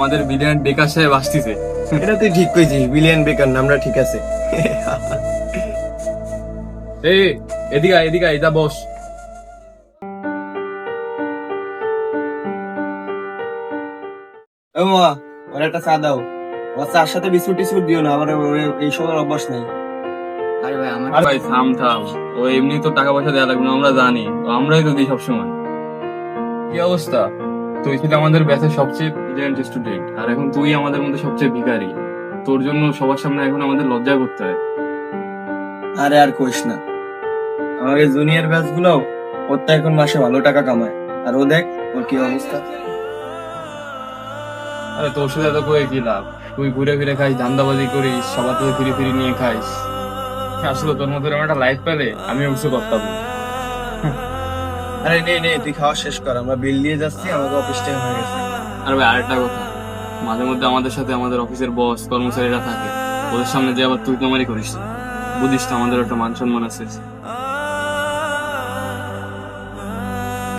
আমাদের বিলিয়ন বেকার সাহেব আসতেছে। এটা তুই ঠিক কইছিস, বিলিয়ন বেকার নামটা ঠিক আছে। এই এদিকে আয়, এদিকে আয়, যা বস। ও মা, ওর একটা চা দাও। ওর চার সাথে বিস্কুট টিস্কুট দিও না, আমার এই সময় অভ্যাস নাই। আরে ভাই আমার ভাই থাম থাম, ও এমনি তো টাকা পয়সা দেওয়া লাগবে না, আমরা জানি, তো আমরাই তো দিই সবসময়। কি অবস্থা? তুই ছিল আমাদের ব্যাচের সবচেয়ে ব্রিলিয়ান্ট স্টুডেন্ট, আর এখন তুই আমাদের মধ্যে সবচেয়ে ভিখারি। তোর জন্য সবার সামনে এখন আমাদের লজ্জা করতে হয়। আরে আর কইস না, আমাদের জুনিয়র ব্যাচ গুলো ওর তো এখন মাসে ভালো টাকা কামায়, আর ও দেখ ওর কি অবস্থা। আরে তোর সাথে এত কয়ে কি লাভ? তুই ঘুরে ফিরে খাইস, ধান্দাবাজি করিস, সবার থেকে ফিরে ফিরে নিয়ে খাইস। আসলে তোর মতো এরকম একটা লাইফ পেলে আমি কিছু করতাম না। আরে নে নে, তুই খাওয়া শেষ কর, আমরা বিল দিয়ে যাচ্ছি, আমাকে অফিস টাইম হয়ে গেছে। আর ভাই আরেকটা কথা, মাঝে মধ্যে আমাদের সাথে আমাদের অফিসের বস কর্মচারীরা থাকে, ওদের সামনে যে আবার তুই কামারি করিস না। বুঝিস তো আমাদের একটা মান সম্মান আছে।